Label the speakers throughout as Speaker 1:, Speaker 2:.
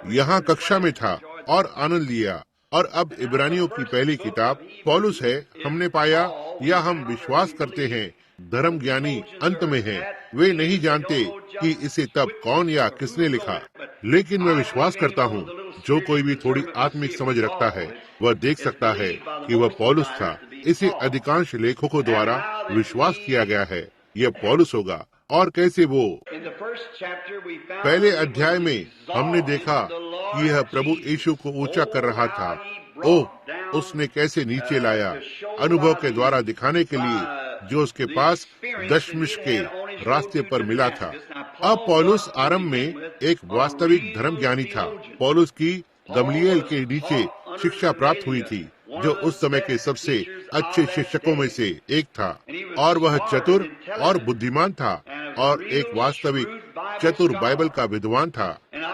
Speaker 1: यहाँ कक्षा में था और आनंद लिया। और अब इब्रानियों की पहली किताब पौलुस है। हमने पाया या हम विश्वास करते हैं धर्म ज्ञानी अंत में है, वे नहीं जानते कि इसे तब कौन या किसने लिखा, लेकिन मैं विश्वास करता हूँ जो कोई भी थोड़ी आत्मिक समझ रखता है वह देख सकता है कि वह पौलुस था। इसे अधिकांश लेखकों द्वारा विश्वास किया गया है यह पौलुस होगा। और कैसे वो पहले अध्याय में हमने देखा कि यह प्रभु यीशु को ऊंचा कर रहा था। ओह, उसने कैसे नीचे लाया अनुभव के द्वारा दिखाने के लिए जो उसके पास दशमिश के रास्ते पर मिला था। अब पौलुस आरंभ में एक वास्तविक धर्म ज्ञानी था। पौलुस की गमलीएल के नीचे शिक्षा प्राप्त हुई थी जो उस समय के सबसे अच्छे शिक्षकों में से एक था, और वह चतुर और बुद्धिमान था और एक वास्तविक चतुर बाइबल का विद्वान था।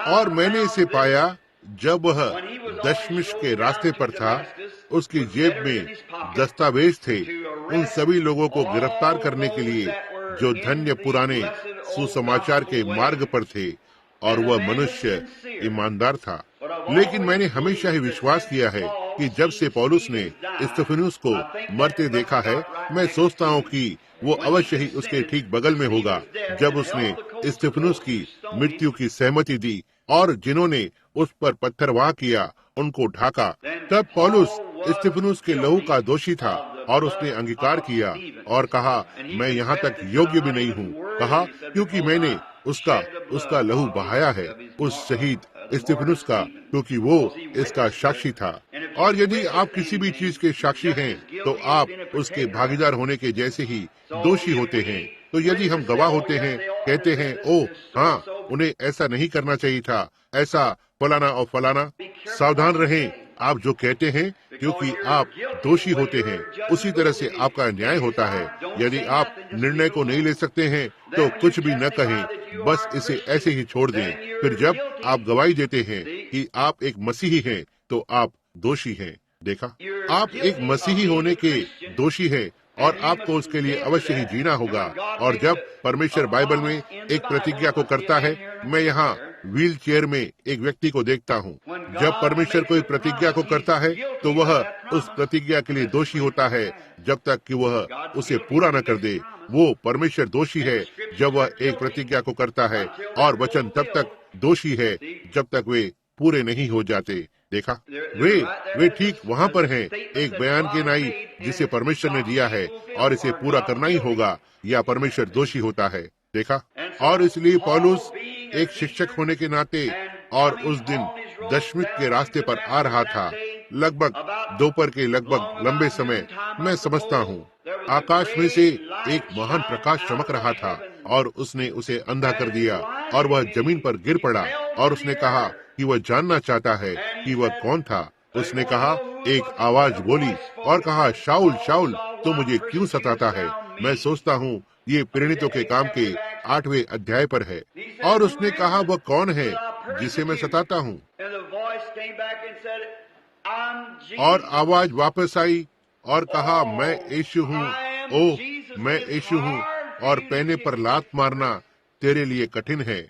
Speaker 1: और मैंने इसे पाया जब वह दशमिश के रास्ते पर था। उसकी जेब में दस्तावेज थे उन सभी लोगों को गिरफ्तार करने के लिए जो धन्य पुराने सुसमाचार के मार्ग पर थे, और वह मनुष्य ईमानदार था। लेकिन मैंने हमेशा ही विश्वास किया है कि जब से पौलुस ने स्तिफनुस को मरते देखा है, मैं सोचता हूँ कि वो अवश्य ही उसके ठीक बगल में होगा जब उसने स्तिफनुस की मृत्यु की सहमति दी और जिन्होंने उस पर पत्थरवाह किया उनको ढाका। तब पौलुस स्तिफनुस के लहू का दोषी था और उसने अंगीकार किया और कहा, मैं यहाँ तक योग्य भी नहीं हूँ। कहा, क्योंकि मैंने उसका लहू बहाया है, उस शहीद स्तिफनुस का, क्योंकि वो इसका साक्षी था। और यदि आप किसी भी चीज के साक्षी हैं तो आप उसके भागीदार होने के जैसे ही दोषी होते हैं। तो यदि हम गवाह होते हैं, कहते हैं ओह हाँ, उन्हें ऐसा नहीं करना चाहिए था, ऐसा फलाना और फलाना, सावधान रहें आप जो कहते हैं, क्योंकि आप दोषी होते हैं। उसी तरह से आपका न्याय होता है। यदि आप निर्णय को नहीं ले सकते हैं तो कुछ भी न कहें, बस इसे ऐसे ही छोड़ दें। फिर जब आप गवाही देते हैं कि आप एक मसीही हैं तो आप दोषी हैं। देखा, आप एक मसीही होने के दोषी हैं और आपको उसके लिए अवश्य ही जीना होगा। और जब परमेश्वर बाइबल में एक प्रतिज्ञा को करता है, मैं यहाँ व्हील चेयर में एक व्यक्ति को देखता हूँ। जब परमेश्वर कोई प्रतिज्ञा को करता है तो वह उस प्रतिज्ञा के लिए दोषी होता है जब तक कि वह उसे पूरा न कर दे। वो परमेश्वर दोषी है जब वह एक प्रतिज्ञा को करता है, और वचन तब तक दोषी है जब तक वे पूरे नहीं हो जाते। देखा, वे ठीक वहाँ पर हैं, एक बयान के नाई जिसे परमेश्वर ने दिया है और इसे पूरा करना ही होगा, या परमेश्वर दोषी होता है। देखा, और इसलिए पौलुस एक शिक्षक होने के नाते और उस दिन दशमिक के रास्ते पर आ रहा था। लगभग दोपहर के लगभग लंबे समय, मैं समझता हूँ आकाश में से एक महान प्रकाश चमक रहा था और उसने उसे अंधा कर दिया और वह जमीन पर गिर पड़ा। और उसने कहा कि वह जानना चाहता है कि वह कौन था। उसने कहा, एक आवाज बोली और कहा, शाऊल शाऊल, तो मुझे क्यों सताता है। मैं सोचता हूँ ये प्रेरितों के काम के 8वें अध्याय पर है। और उसने कहा, वह कौन है जिसे मैं सताता हूँ। और आवाज वापस आई और कहा, मैं यीशु हूँ। ओह, मैं यीशु हूँ, और पैने पर लात मारना तेरे लिए कठिन है।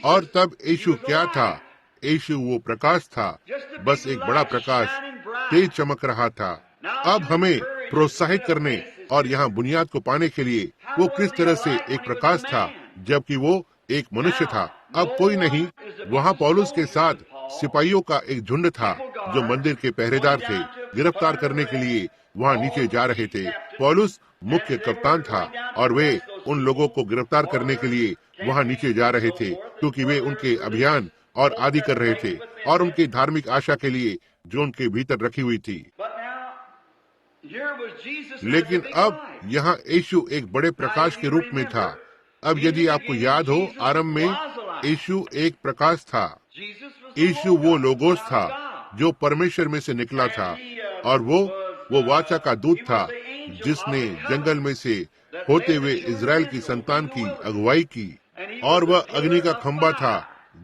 Speaker 1: और तब यीशु क्या था? यीशु वो प्रकाश था, बस एक बड़ा प्रकाश तेज चमक रहा था। अब हमें प्रोत्साहित करने और यहाँ बुनियाद को पाने के लिए वो किस तरह से एक प्रकाश था जबकि वो एक मनुष्य था। अब कोई नहीं, वहाँ पौलुस के साथ सिपाहियों का एक झुंड था जो मंदिर के पहरेदार थे, गिरफ्तार करने के लिए वहाँ नीचे जा रहे थे। पौलुस मुख्य कप्तान था और वे उन लोगों को गिरफ्तार करने के लिए वहाँ नीचे जा रहे थे क्योंकि वे उनके अभियान और आदि कर रहे थे और उनकी धार्मिक आशा के लिए जो उनके भीतर रखी हुई थी। लेकिन अब यहाँ यीशु एक बड़े प्रकाश के रूप में था। अब यदि आपको याद हो, आरंभ में यीशु एक प्रकाश था। यीशु वो लोगोस था जो परमेश्वर में से निकला था, और वो वाचा का दूत था जिसने जंगल में से होते हुए इजराइल की संतान की अगुवाई की। और वह अग्नि का खंबा था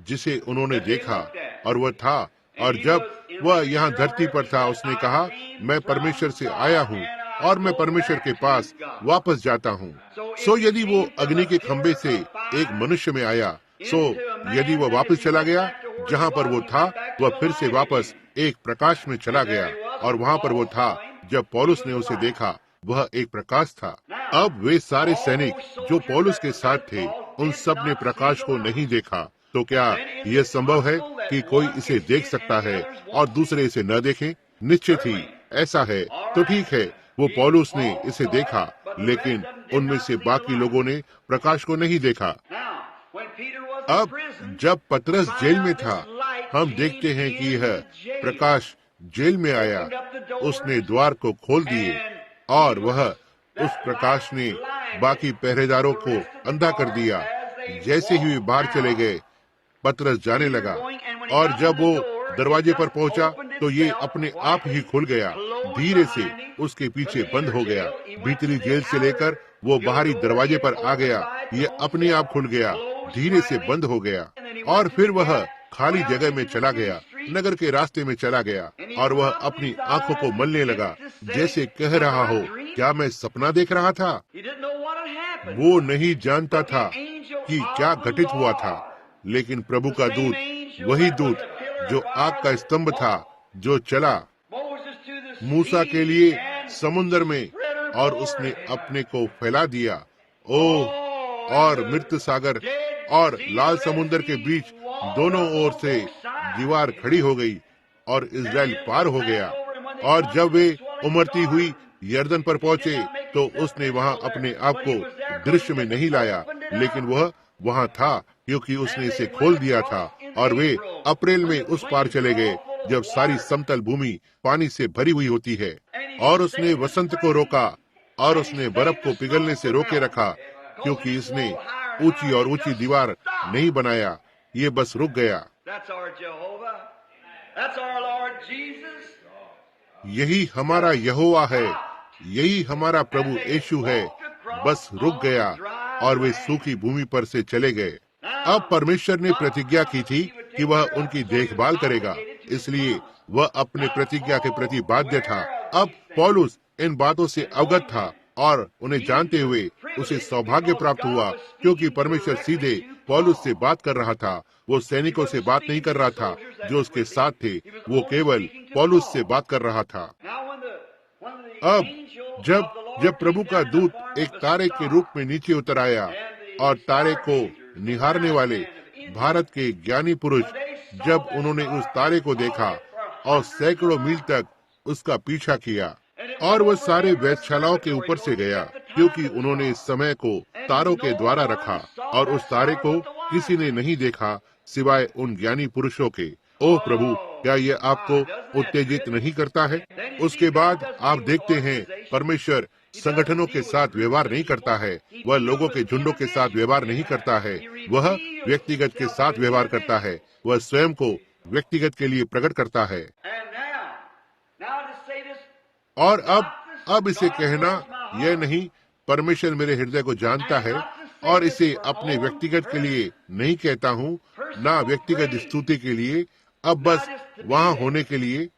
Speaker 1: जिसे उन्होंने देखा, और वह था। और जब वह यहाँ धरती पर था, उसने कहा, मैं परमेश्वर से आया हूँ और मैं परमेश्वर के पास वापस जाता हूँ। सो यदि वो अग्नि के खंबे से एक मनुष्य में आया, सो यदि वह वापस चला गया जहाँ पर वो था, वह फिर से वापस एक प्रकाश में चला गया, और वहाँ पर वो था जब पौलुस ने उसे देखा, वह एक प्रकाश था। अब वे सारे सैनिक जो पौलुस के साथ थे, उन सब ने प्रकाश को नहीं देखा। तो क्या यह संभव है कि कोई इसे देख सकता है और दूसरे इसे न देखें? निश्चित ही ऐसा है। तो ठीक है, वो पौलुस ने इसे देखा, लेकिन उनमें से बाकी लोगों ने प्रकाश को नहीं देखा। अब जब पतरस जेल में था, हम देखते हैं कि यह प्रकाश जेल में आया। उसने द्वार को खोल दिए और वह उस प्रकाश ने बाकी पहरेदारों को अंधा कर दिया। जैसे ही वे बाहर चले गए, पतरस जाने लगा, और जब वो दरवाजे पर पहुंचा तो ये अपने आप ही खुल गया, धीरे से उसके पीछे बंद हो गया। भीतरी जेल से लेकर वो बाहरी दरवाजे पर आ गया, ये अपने आप खुल गया, धीरे से बंद हो गया, और फिर वह खाली जगह में चला गया, नगर के रास्ते में चला गया, और वह अपनी आंखों को मलने लगा, जैसे कह रहा हो, क्या मैं सपना देख रहा था? वो नहीं जानता था कि क्या घटित हुआ था, लेकिन प्रभु का दूत, वही दूत जो आग का स्तंभ था, जो चला मूसा के लिए समुद्र में, और उसने अपने को फैला दिया। ओह, और मृत सागर और लाल समुद्र के बीच दोनों ओर से दीवार खड़ी हो गई, और इजराइल पार हो गया। और जब वे उमड़ती हुई यर्दन पर पहुंचे, तो उसने वहां अपने आप को दृश्य में नहीं लाया, लेकिन वह वहां था, क्योंकि उसने इसे खोल दिया था। और वे अप्रैल में उस पार चले गए, जब सारी समतल भूमि पानी से भरी हुई होती है। और उसने वसंत को रोका, और उसने बर्फ को पिघलने से रोके रखा, क्योंकि इसने ऊंची और ऊंची दीवार नहीं बनाया, ये बस रुक गया। यही हमारा यहोवा है, यही हमारा प्रभु यीशु है, बस रुक गया, और वे सूखी भूमि पर से चले गए। अब परमेश्वर ने प्रतिज्ञा की थी कि वह उनकी देखभाल करेगा, इसलिए वह अपने प्रतिज्ञा के प्रति बाध्य था। अब पौलुस इन बातों से अवगत था, और उन्हें जानते हुए उसे सौभाग्य प्राप्त हुआ, क्योंकि परमेश्वर सीधे पौलुस से बात कर रहा था। वो सैनिकों से बात नहीं कर रहा था जो उसके साथ थे, वो केवल पौलुस से बात कर रहा था। अब जब प्रभु का दूत एक तारे के रूप में नीचे उतर आया, और तारे को निहारने वाले भारत के ज्ञानी पुरुष, जब उन्होंने उस तारे को देखा और सैकड़ों मील तक उसका पीछा किया, और वह सारे वेधशालाओं के ऊपर से गया, क्योंकि उन्होंने इस समय को तारों के द्वारा रखा, और उस तारे को किसी ने नहीं देखा सिवाय उन ज्ञानी पुरुषों के। ओह प्रभु, क्या यह आपको उत्तेजित नहीं करता है? उसके बाद आप देखते हैं, परमेश्वर संगठनों के साथ व्यवहार नहीं करता है, वह लोगों के झुंडों के साथ व्यवहार नहीं करता है, वह व्यक्तिगत के साथ व्यवहार करता है, वह स्वयं को व्यक्तिगत के लिए प्रकट करता है। और अब इसे कहना यह नहीं, परमेश्वर मेरे हृदय को जानता है, और इसे अपने व्यक्तिगत के लिए नहीं कहता हूँ, ना व्यक्तिगत स्तुति के लिए, अब बस वहाँ होने के लिए।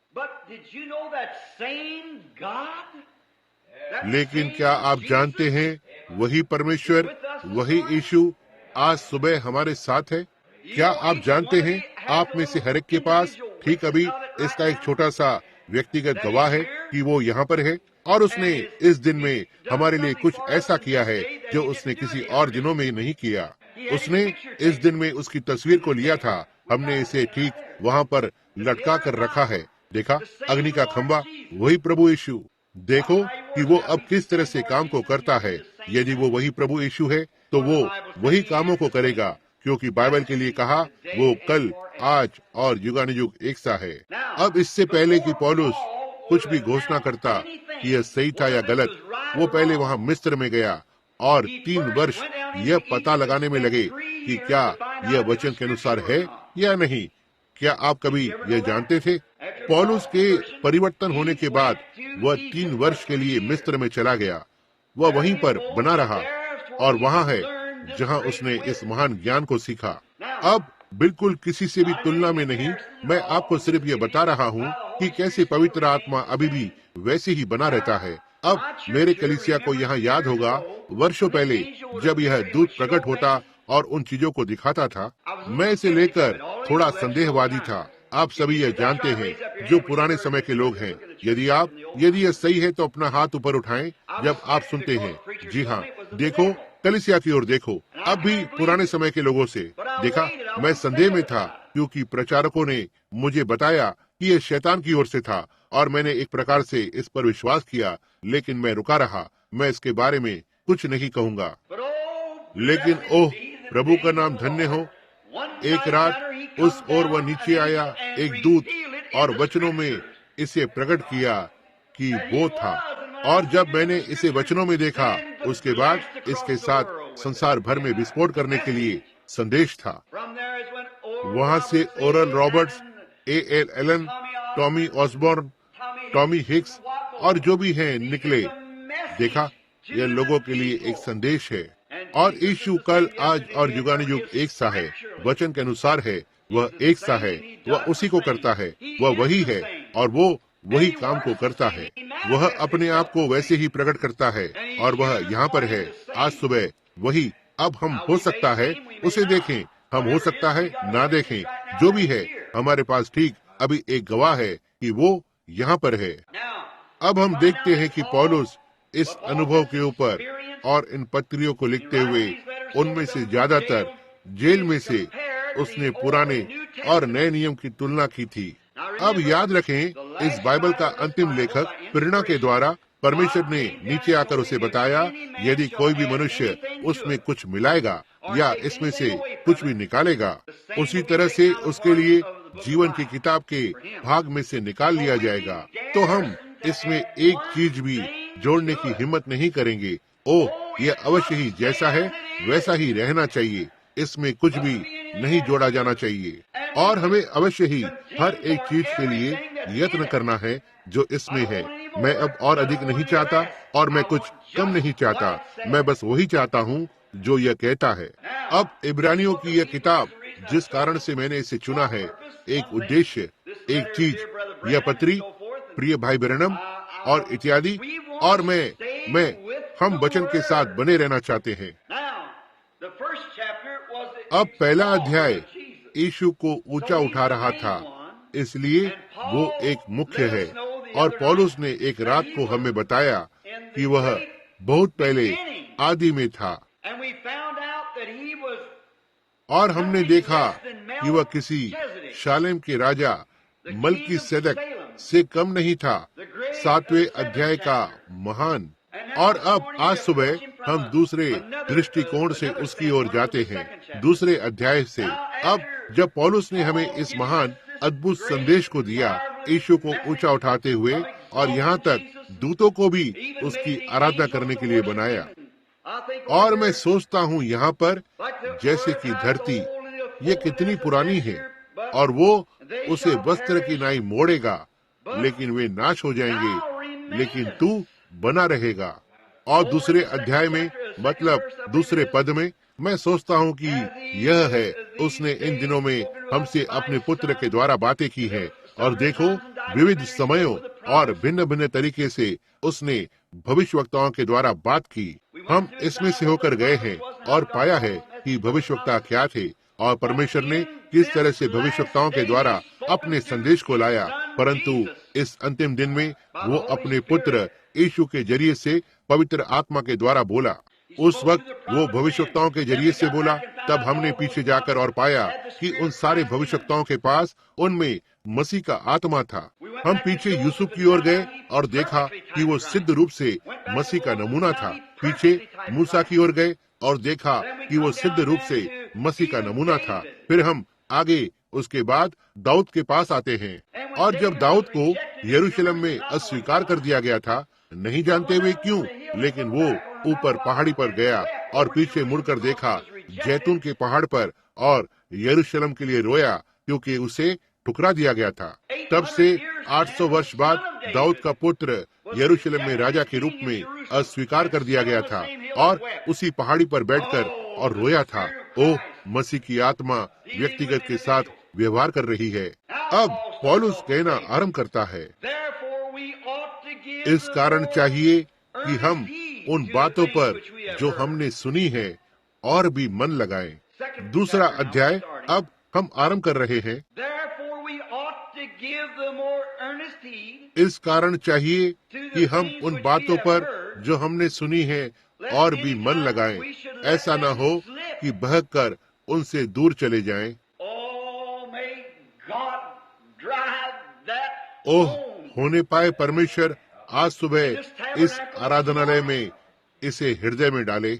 Speaker 1: लेकिन क्या आप जानते हैं, वही परमेश्वर, वही यीशु आज सुबह हमारे साथ है? क्या आप जानते हैं, आप में से हर एक के पास ठीक अभी इसका एक छोटा सा व्यक्तिगत गवाह है कि वो यहाँ पर है, और उसने इस दिन में हमारे लिए कुछ ऐसा किया है जो उसने किसी और दिनों में नहीं किया। उसने इस दिन में उसकी तस्वीर को लिया था, हमने इसे ठीक वहाँ पर लटका कर रखा है। देखा, अग्नि का खंभा, वही प्रभु यीशु। देखो कि वो अब किस तरह से काम को करता है। यदि वो वही प्रभु यीशु है, तो वो वही कामों को करेगा, क्योंकि बाइबल के लिए कहा, वो कल, आज और युगानुयुग एक सा है। अब इससे पहले कि पौलुस कुछ भी घोषणा करता कि यह सही था या गलत, वो पहले वहाँ मिस्र में गया, और 3 वर्ष यह पता लगाने में लगे कि क्या यह वचन के अनुसार है या नहीं। क्या आप कभी यह जानते थे? पौलुस के परिवर्तन होने के बाद वह 3 वर्ष के लिए मिस्र में चला गया। वह वहीं पर बना रहा, और वहाँ है जहाँ उसने इस महान ज्ञान को सीखा। अब बिल्कुल किसी से भी तुलना में नहीं, मैं आपको सिर्फ ये बता रहा हूँ कि कैसे पवित्र आत्मा अभी भी वैसे ही बना रहता है। अब मेरे कलीसिया को यहाँ याद होगा, वर्षों पहले जब यह दूत प्रकट होता और उन चीजों को दिखाता था। मैं इसे लेकर थोड़ा संदेहवादी था। आप सभी यह जानते हैं जो पुराने समय के लोग हैं। यदि यह सही है तो अपना हाथ ऊपर उठाएं जब आप सुनते हैं। जी हाँ, देखो, कलीसिया की ओर देखो। अब भी पुराने समय के लोगों से देखा, मैं संदेह में था क्योंकि प्रचारकों ने मुझे बताया कि यह शैतान की ओर से था और मैंने एक प्रकार से इस पर विश्वास किया, लेकिन मैं रुका रहा। मैं इसके बारे में कुछ नहीं कहूँगा। लेकिन ओह, प्रभु का नाम धन्य हो। एक रात उस ओर वह नीचे आया, एक दूत, और वचनों में इसे प्रकट किया कि वो था। और जब मैंने इसे वचनों में देखा, उसके बाद इसके साथ संसार भर में विस्फोट करने के लिए संदेश था। वहां से Oral Roberts, A.L. Allen, Tommy Osborne, Tommy Hicks और जो भी हैं निकले। देखा, यह लोगों के लिए एक संदेश है। और यीशु कल, आज और युगानुयुग एक सा है। वचन के अनुसार है, वह एक सा है। वह उसी को करता है, वह वही है और वो वही काम को करता है। वह अपने आप को वैसे ही प्रकट करता है और वह यहाँ पर है आज सुबह वही। अब हम हो सकता है उसे देखें, हम हो सकता है ना देखें, जो भी है हमारे पास ठीक अभी एक गवाह है कि वो यहाँ पर है। अब हम देखते हैं कि पौलुस इस अनुभव के ऊपर और इन पत्रियों को लिखते हुए उनमें से ज्यादातर जेल में से उसने पुराने और नए नियम की तुलना की थी। अब याद रखें, इस बाइबल का अंतिम लेखक प्रेरणा के द्वारा परमेश्वर ने नीचे आकर उसे बताया, यदि कोई भी मनुष्य उसमें कुछ मिलाएगा या इसमें से कुछ भी निकालेगा, उसी तरह से उसके लिए जीवन की किताब के भाग में से निकाल लिया जाएगा। तो हम इसमें एक चीज भी जोड़ने की हिम्मत नहीं करेंगे। ओह, यह अवश्य ही जैसा है वैसा ही रहना चाहिए, इसमें कुछ भी नहीं जोड़ा जाना चाहिए। और हमें अवश्य ही हर एक चीज के लिए यत्न करना है जो इसमें है। मैं अब और अधिक नहीं चाहता और मैं कुछ कम नहीं चाहता। मैं बस वही चाहता हूँ जो यह कहता है। अब इब्रानियों की यह किताब, जिस कारण से मैंने इसे चुना है, एक उद्देश्य, एक चीज, यह पत्री, प्रिय भाई ब्रैनम और इत्यादि, और मैं हम वचन के साथ बने रहना चाहते हैं। अब पहला अध्याय यीशु को ऊंचा उठा रहा था, इसलिए वो एक मुख्य है। और पौलुस ने एक रात को हमें बताया कि वह बहुत पहले आदि में था। और हमने देखा कि वह किसी शालेम के राजा मल्कीसेदक से कम नहीं था, 7वें अध्याय का महान। और अब आज सुबह हम दूसरे दृष्टिकोण से उसकी ओर जाते हैं, दूसरे अध्याय से। अब जब पौलुस ने हमें इस महान अद्भुत संदेश को दिया, यीशु को ऊंचा उठाते हुए और यहाँ तक दूतों को भी उसकी आराधना करने के लिए बनाया। और मैं सोचता हूँ यहाँ पर जैसे कि धरती ये कितनी पुरानी है और वो उसे वस्त्र की नाई मोड़ेगा, लेकिन वे नाश हो जाएंगे, लेकिन तू बना रहेगा। और दूसरे अध्याय में, मतलब दूसरे पद में, मैं सोचता हूँ कि यह है, उसने इन दिनों में हमसे अपने पुत्र के द्वारा बातें की हैं। और देखो, विविध समयों और भिन्न भिन्न तरीके से उसने भविष्यवक्ताओं के द्वारा बात की। हम इसमें से होकर गए हैं और पाया है कि भविष्यवक्ता क्या थे और परमेश्वर ने किस तरह से भविष्यवक्ताओं के द्वारा अपने संदेश को लाया। परंतु इस अंतिम दिन में वो अपने पुत्र यीशु के जरिए से पवित्र आत्मा के द्वारा बोला। उस वक्त वो भविष्यवक्ताओं के जरिए से बोला। तब हमने पीछे जाकर और पाया कि उन सारे भविष्यवक्ताओं के पास उनमें मसीह का आत्मा था। हम पीछे यूसुफ की ओर गए और देखा कि वो सिद्ध रूप से मसीह का नमूना था। पीछे मूसा की ओर गए और देखा कि वो सिद्ध रूप से मसीह का नमूना था। फिर हम आगे उसके बाद दाऊद के पास आते हैं। और जब दाऊद को यरूशलेम में अस्वीकार कर दिया गया था, नहीं जानते हुए क्यों, लेकिन वो ऊपर पहाड़ी पर गया और पीछे मुड़कर देखा जैतून के पहाड़ पर और यरूशलेम के लिए रोया, क्योंकि उसे ठुकरा दिया गया था। तब से 800 वर्ष बाद दाऊद का पुत्र यरूशलेम में राजा के रूप में अस्वीकार कर दिया गया था और उसी पहाड़ी पर बैठकर और रोया था। ओह, मसीह की आत्मा व्यक्तिगत के साथ व्यवहार कर रही है। अब पौलुस कहना आरंभ करता है, इस कारण चाहिए कि हम उन बातों पर जो हमने सुनी है और भी मन लगाएं। दूसरा अध्याय अब हम आरंभ कर रहे हैं। इस कारण चाहिए कि हम उन बातों पर जो हमने सुनी है और भी मन लगाएं। ऐसा न हो कि बहकर उनसे दूर चले जाएं। ओह, होने पाए परमेश्वर आज सुबह इस आराधनालय में इसे हृदय में डाले।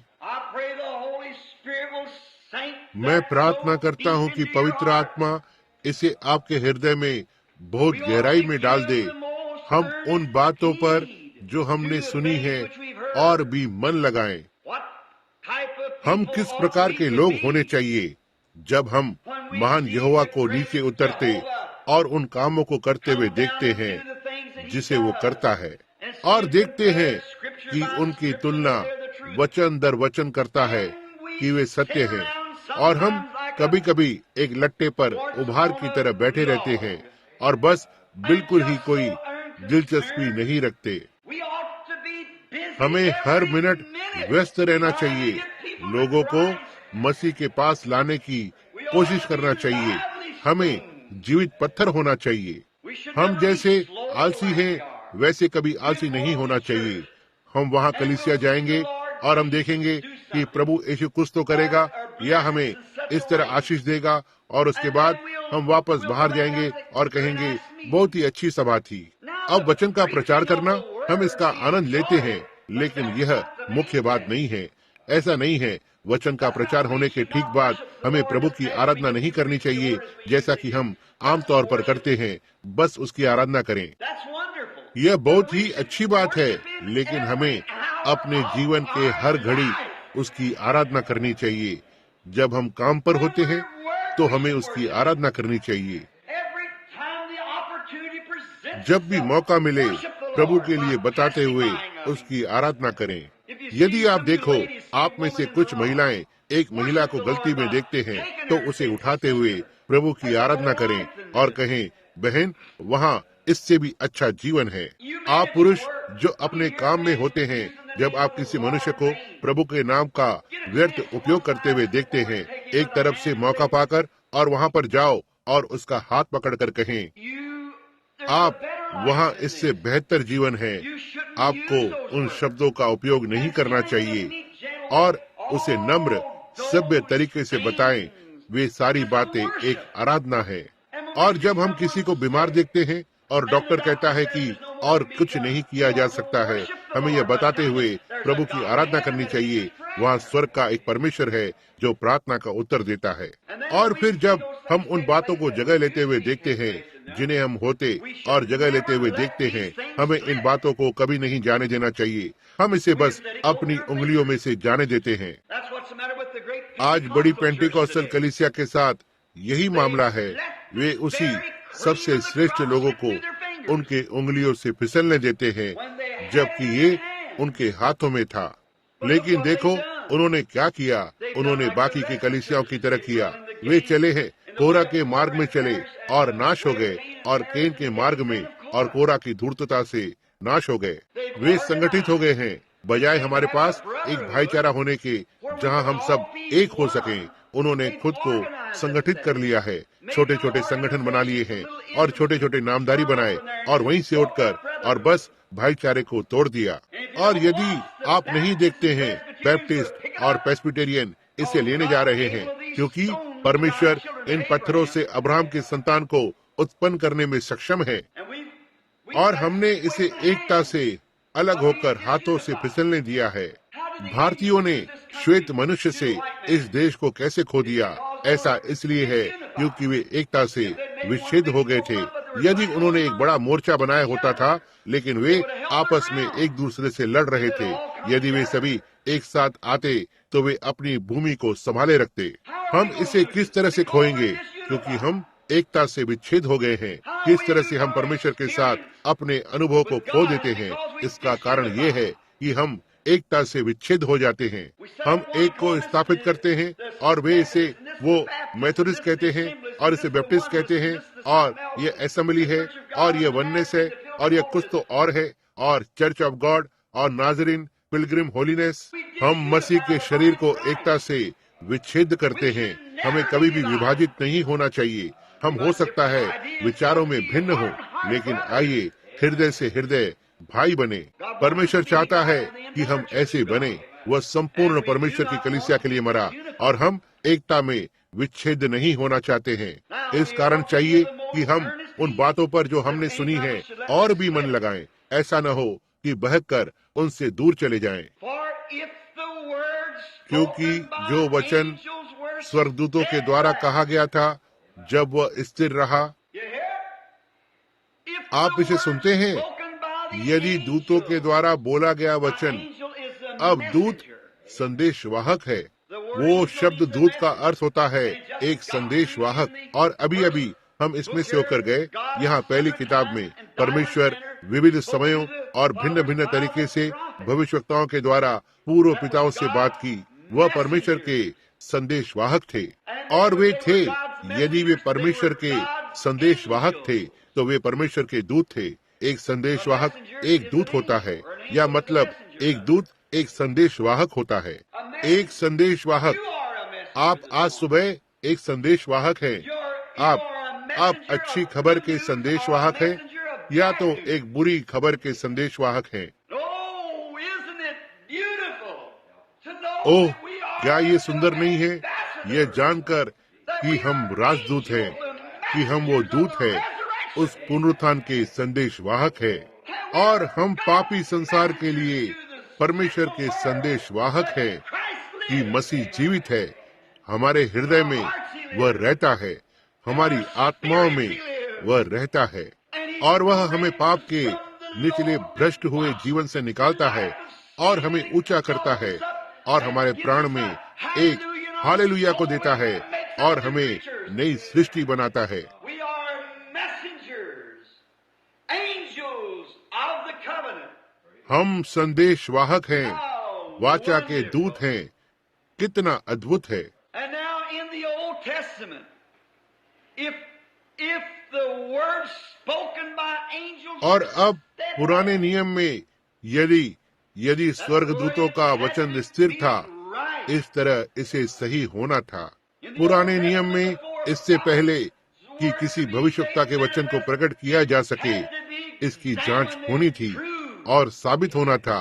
Speaker 1: मैं प्रार्थना करता हूं कि पवित्र आत्मा इसे आपके हृदय में बहुत गहराई में डाल दे। हम उन बातों पर जो हमने सुनी है और भी मन लगाएं। हम किस प्रकार के लोग होने चाहिए जब हम महान यहोवा को नीचे उतरते और उन कामों को करते हुए देखते हैं जिसे वो करता है, और देखते हैं कि उनकी तुलना वचन दर वचन करता है कि वे सत्य हैं, और हम कभी कभी एक लट्टे पर उभार की तरह बैठे रहते हैं और बस बिल्कुल ही कोई दिलचस्पी नहीं रखते। हमें हर मिनट व्यस्त रहना चाहिए, लोगों को मसीह के पास लाने की कोशिश करना चाहिए। हमें जीवित पत्थर होना चाहिए। हम जैसे आलसी हैं वैसे कभी आलसी नहीं होना चाहिए। हम वहाँ कलीसिया जाएंगे और हम देखेंगे कि प्रभु यीशु कुछ तो करेगा या हमें इस तरह आशीष देगा, और उसके बाद हम वापस बाहर जाएंगे और कहेंगे बहुत ही अच्छी सभा थी। अब वचन का प्रचार करना, हम इसका आनंद लेते हैं, लेकिन यह मुख्य बात नहीं है। ऐसा नहीं है। वचन का प्रचार होने के ठीक बाद हमें प्रभु की आराधना नहीं करनी चाहिए जैसा कि हम आमतौर पर करते हैं। बस उसकी आराधना करें, यह बहुत ही अच्छी बात है, लेकिन हमें अपने जीवन के हर घड़ी उसकी आराधना करनी चाहिए। जब हम काम पर होते हैं तो हमें उसकी आराधना करनी चाहिए। जब भी मौका मिले प्रभु के लिए बताते हुए उसकी आराधना करें। यदि आप देखो, आप में से कुछ महिलाएं एक महिला को गलती में देखते हैं तो उसे उठाते हुए प्रभु की आराधना करें और कहें, बहन, वहाँ इससे भी अच्छा जीवन है। आप पुरुष जो अपने काम में होते हैं, जब आप किसी मनुष्य को प्रभु के नाम का व्यर्थ उपयोग करते हुए देखते हैं, एक तरफ से मौका पाकर और वहाँ पर जाओ और उसका हाथ पकड़कर कहें, आप वहाँ इससे बेहतर जीवन है। आपको उन शब्दों का उपयोग नहीं करना चाहिए और उसे नम्र सभ्य तरीके से बताएं। वे सारी बातें एक आराधना है। और जब हम किसी को बीमार देखते हैं और डॉक्टर कहता है कि और कुछ नहीं किया जा सकता है, हमें यह बताते हुए प्रभु की आराधना करनी चाहिए। वहाँ स्वर्ग का एक परमेश्वर है जो प्रार्थना का उत्तर देता है। और फिर जब हम उन बातों को जगह लेते हुए देखते हैं जिन्हें हम होते और जगह लेते हुए देखते हैं, हमें इन बातों को कभी नहीं जाने देना चाहिए। हम इसे बस अपनी उंगलियों में से जाने देते हैं। आज बड़ी पेंटिकॉस्टल कलीसिया के साथ यही मामला है। वे उसी सबसे श्रेष्ठ लोगों को उनके उंगलियों से फिसलने देते हैं जबकि ये उनके हाथों में था। लेकिन देखो उन्होंने क्या किया। उन्होंने बाकी के कलीसियाओं की तरह किया। वे चले हैं, कोरा के मार्ग में चले और नाश हो गए, और केन के मार्ग में और कोरा की धूर्तता से नाश हो गए। वे संगठित हो गए हैं बजाय हमारे पास एक भाईचारा होने के जहां हम सब एक हो सकें। उन्होंने खुद को संगठित कर लिया है, छोटे छोटे संगठन बना लिए हैं और छोटे छोटे नामधारी बनाए और वहीं से उठकर और बस भाईचारे को तोड़ दिया। और यदि आप नहीं देखते हैं, बैप्टिस्ट और प्रेस्बिटेरियन इसे लेने जा रहे हैं क्योंकि परमेश्वर इन पत्थरों से अब्राहम की संतान को उत्पन्न करने में सक्षम है, और हमने इसे एकता से अलग होकर हाथों से फिसलने दिया है। भारतीयों ने श्वेत मनुष्य से इस देश को कैसे खो दिया? ऐसा इसलिए है क्योंकि वे एकता से विच्छेद हो गए थे। यदि उन्होंने एक बड़ा मोर्चा बनाया होता था, लेकिन वे आपस में एक दूसरे से लड़ रहे थे। यदि वे सभी एक साथ आते तो वे अपनी भूमि को संभाले रखते। हम इसे किस तरह से खोएंगे? क्योंकि हम एकता से विच्छेद हो गए हैं। किस तरह से हम परमेश्वर के साथ अपने अनुभव को खो देते हैं? इसका कारण ये है कि हम एकता से विच्छेद हो जाते हैं। हम एक को स्थापित करते हैं और वे इसे वो मेथोडिस्ट कहते हैं और इसे बैप्टिस्ट कहते हैं और ये असेंबली है और ये वननेस है और ये कुछ तो और है और चर्च ऑफ गॉड और नाजरीन पिलग्रिम होलीनेस। हम मसीह के शरीर को एकता से विच्छेद करते हैं। हमें कभी भी विभाजित नहीं होना चाहिए। हम हो सकता है विचारों में भिन्न हो, लेकिन आइए हृदय से हृदय भाई बने। परमेश्वर चाहता है कि हम ऐसे बने। वह संपूर्ण परमेश्वर की कलीसिया के लिए मरा और हम एकता में विच्छेद नहीं होना चाहते हैं। इस कारण चाहिए कि हम उन बातों पर जो हमने सुनी है और भी मन लगाएं। ऐसा न हो कि बहकर उनसे दूर चले जाएं। क्योंकि जो वचन स्वर्गदूतों के द्वारा कहा गया था, जब वह स्थिर रहा। आप इसे सुनते हैं? यदि दूतों के द्वारा बोला गया वचन, अब दूत संदेशवाहक है। वो शब्द दूत का अर्थ होता है एक संदेशवाहक। और अभी अभी हम इसमें से होकर गए। यहाँ पहली किताब में परमेश्वर विविध समयों और भिन्न भिन्न तरीके से भविष्यवक्ताओं के द्वारा पूर्व पिताओं से बात की। वह परमेश्वर के संदेशवाहक थे और वे थे। यदि वे परमेश्वर के संदेशवाहक थे तो वे परमेश्वर के दूत थे। एक संदेशवाहक एक दूत होता है, या मतलब एक दूत एक संदेशवाहक होता है। एक संदेशवाहक। आप आज सुबह एक संदेशवाहक हैं। आप अच्छी खबर के संदेशवाहक हैं या तो एक बुरी खबर के संदेशवाहक हैं। ओह, क्या ये सुंदर नहीं है, यह जानकर कि हम राजदूत हैं, कि हम वो दूत हैं, उस पुनरुत्थान के संदेशवाहक हैं। और हम पापी संसार के लिए परमेश्वर के संदेशवाहक हैं कि मसीह जीवित है। हमारे हृदय में वह रहता है, हमारी आत्माओं में वह रहता है, और वह हमें पाप के निचले भ्रष्ट हुए जीवन से निकालता है और हमें ऊंचा करता है और हमारे प्राण में एक हालेलुया को देता है और हमें नई सृष्टि बनाता है। हम संदेशवाहक हैं, वाचा के दूत हैं। कितना अद्भुत है। और अब पुराने नियम में यदि स्वर्गदूतों का वचन स्थिर था, इस तरह इसे सही होना था। पुराने नियम में इससे पहले कि किसी भविष्यवक्ता के वचन को प्रकट किया जा सके, इसकी जांच होनी थी और साबित होना था।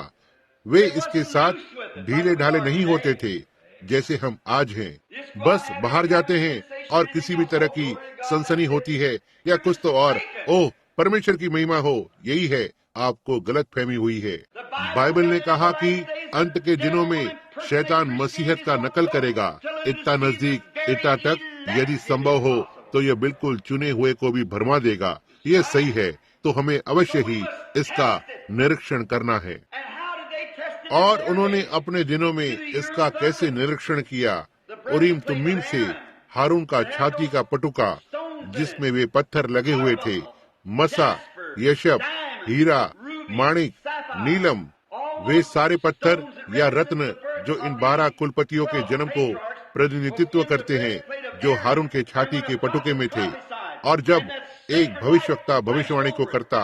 Speaker 1: वे इसके साथ ढीले ढाले नहीं होते थे जैसे हम आज हैं। बस बाहर जाते हैं और किसी भी तरह की सनसनी होती है या कुछ तो और, ओह परमेश्वर की महिमा हो, यही है। आपको गलत फहमी हुई है। बाइबल ने कहा कि अंत के दिनों में शैतान मसीहत का नकल करेगा। इतना नजदीक, इतना तक, यदि संभव हो तो यह बिल्कुल चुने हुए को भी भरमा देगा। यह सही है, तो हमें अवश्य ही इसका निरीक्षण करना है। और उन्होंने अपने दिनों में इसका कैसे निरीक्षण किया? उरीम तुम्मीम से हारून का छाती का पटुका, जिसमें वे पत्थर लगे हुए थे, मसा, यशब, हीरा, माणिक, नीलम, वे सारे पत्थर या रत्न जो इन 12 कुलपतियों के जन्म को प्रतिनिधित्व करते हैं, जो हारून के छाती के पटुके में थे। और जब एक भविष्यवक्ता भविष्यवाणी को करता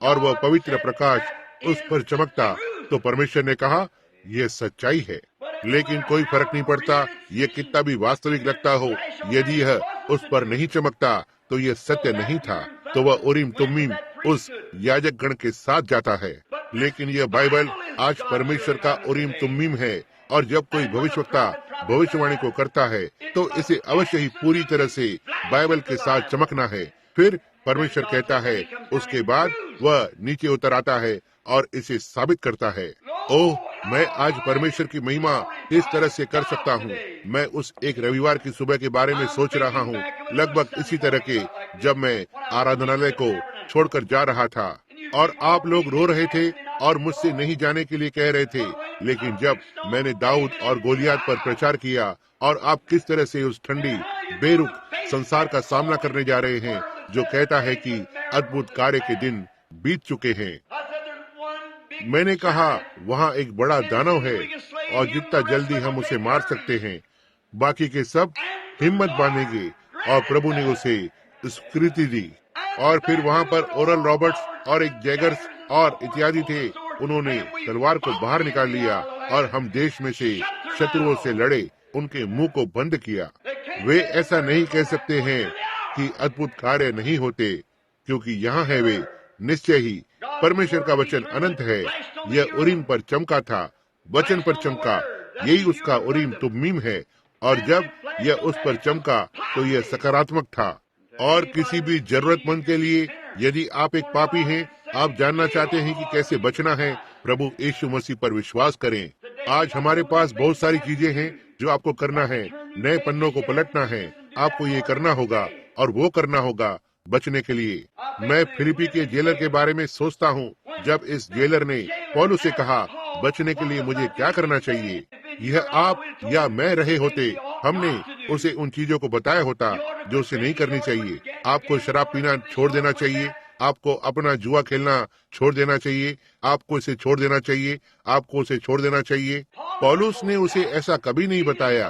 Speaker 1: और वह पवित्र प्रकाश उस पर चमकता, तो परमेश्वर ने कहा यह सच्चाई है। लेकिन कोई फर्क नहीं पड़ता यह कितना भी वास्तविक लगता हो, यदि यह उस पर नहीं चमकता तो यह सत्य नहीं था। तो वह उरीम तुम्मीम उस याजक गण के साथ जाता है। लेकिन यह बाइबल आज परमेश्वर का उरीम तुम्मीम है, और जब कोई भविष्यवक्ता भविष्यवाणी को करता है तो इसे अवश्य ही पूरी तरह से बाइबल के साथ चमकना है। फिर परमेश्वर कहता है, उसके बाद वह नीचे उतर आता है और इसे साबित करता है। ओह, मैं आज परमेश्वर की महिमा इस तरह से कर सकता हूँ। मैं उस एक रविवार की सुबह के बारे में सोच रहा हूँ, लगभग इसी तरह के, जब मैं आराधनालय को छोड़कर जा रहा था और आप लोग रो रहे थे और मुझसे नहीं जाने के लिए कह रहे थे। लेकिन जब मैंने दाऊद और गोलियात पर प्रचार किया और आप किस तरह से उस ठंडी बेरुख संसार का सामना करने जा रहे हैं जो कहता है कि अद्भुत कार्य के दिन बीत चुके हैं, मैंने कहा वहाँ एक बड़ा दानव है और जितना जल्दी हम उसे मार सकते हैं, बाकी के सब हिम्मत बांधेंगे। और प्रभु ने उसे स्वीकृति दी। और फिर वहाँ पर ओरल रॉबर्ट्स और एक जैगर्स और इत्यादि थे उन्होंने तलवार को बाहर निकाल लिया और हम देश में से शत्रुओं से लड़े, उनके मुंह को बंद किया। वे ऐसा नहीं कह सकते हैं कि अद्भुत कार्य नहीं होते, क्योंकि यहाँ है वे निश्चय ही परमेश्वर का वचन अनंत है। यह उरीम पर चमका था, वचन पर चमका, यही उसका उरीम तुम्मीम है। और जब यह उस पर चमका तो यह सकारात्मक था। और किसी भी जरूरतमंद के लिए, यदि आप एक पापी हैं, आप जानना चाहते हैं कि कैसे बचना है, प्रभु यीशु मसीह पर विश्वास करें। आज हमारे पास बहुत सारी चीजें हैं जो आपको करना है। नए पन्नों को पलटना है, आपको ये करना होगा और वो करना होगा बचने के लिए। मैं फिलिपी के जेलर के बारे में सोचता हूँ। जब इस जेलर ने पौलुस से कहा, बचने के लिए मुझे क्या करना चाहिए, यह आप या मैं रहे होते, हमने उसे उन चीजों को बताया होता जो उसे नहीं करनी चाहिए। आपको शराब पीना छोड़ देना चाहिए, आपको अपना जुआ खेलना छोड़ देना चाहिए, आपको इसे छोड़ देना चाहिए, आपको उसे छोड़ देना चाहिए। पौलुस ने उसे ऐसा कभी नहीं बताया।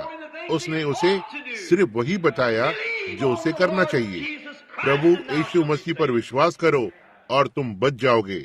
Speaker 1: उसने उसे सिर्फ वही बताया जो उसे करना चाहिए। प्रभु यीशु मसीह पर विश्वास करो और तुम बच जाओगे।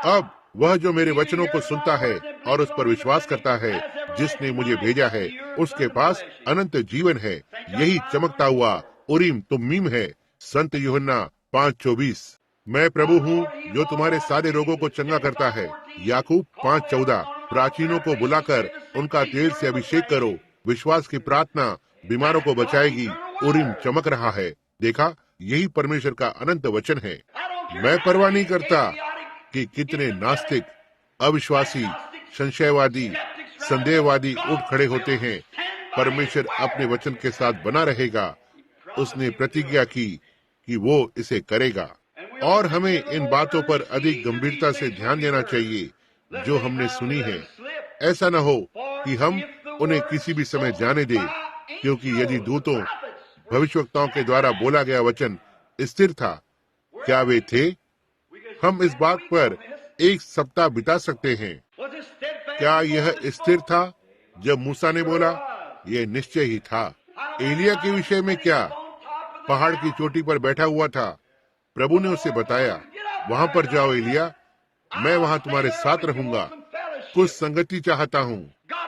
Speaker 1: अब वह जो मेरे वचनों को सुनता है और उस पर विश्वास करता है, जिसने मुझे भेजा है, उसके पास अनंत जीवन है। यही चमकता हुआ उरीम तुम्मीम है। संत यूहन्ना 5:24। मैं प्रभु हूँ जो तुम्हारे सारे रोगों को चंगा करता है। याकूब 5:14। प्राचीनों को बुलाकर उनका तेल से अभिषेक करो। विश्वास की प्रार्थना बीमारों को बचाएगी। उरीम चमक रहा है। देखा, यही परमेश्वर का अनंत वचन है। मैं परवाह नहीं करता कि कितने नास्तिक, अविश्वासी, संशयवादी, संदेहवादी उठ खड़े होते हैं। परमेश्वर अपने वचन के साथ बना रहेगा। उसने प्रतिज्ञा की कि वो इसे करेगा। और हमें इन बातों पर अधिक गंभीरता से ध्यान देना चाहिए जो हमने सुनी है। ऐसा न हो कि हम उन्हें किसी भी समय जाने दें, क्योंकि यदि दूतों, भविष्यवक्ताओं के द्वारा बोला गया वचन स्थिर था, क्या वे थे? हम इस बात पर एक सप्ताह बिता सकते हैं। क्या यह स्थिर था जब मूसा ने बोला? यह निश्चय ही था। एलिया के विषय में क्या? पहाड़ की चोटी पर बैठा हुआ था। प्रभु ने उसे बताया, वहां पर जाओ एलिया, मैं वहां तुम्हारे साथ रहूंगा। कुछ संगति चाहता हूँ।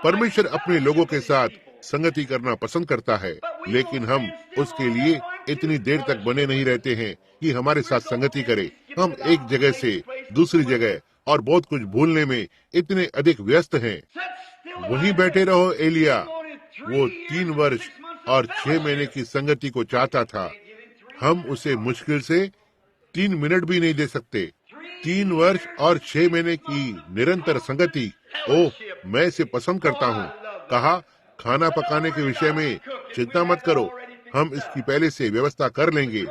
Speaker 1: परमेश्वर अपने लोगों के साथ संगति करना पसंद करता है, लेकिन हम उसके लिए इतनी देर तक बने नहीं रहते हैं कि हमारे साथ संगति करे। हम एक जगह से दूसरी जगह और बहुत कुछ भूलने में इतने अधिक व्यस्त हैं। वहीं बैठे रहो एलिया। वो 3 वर्ष और 6 महीने की संगति को चाहता था। हम उसे मुश्किल से 3 मिनट भी नहीं दे सकते। 3 वर्ष और 6 महीने की निरंतर संगति, ओह, मैं इसे पसंद करता हूँ। कहा, खाना पकाने के विषय में चिंता मत करो, हम इसकी पहले से व्यवस्था कर लेंगे।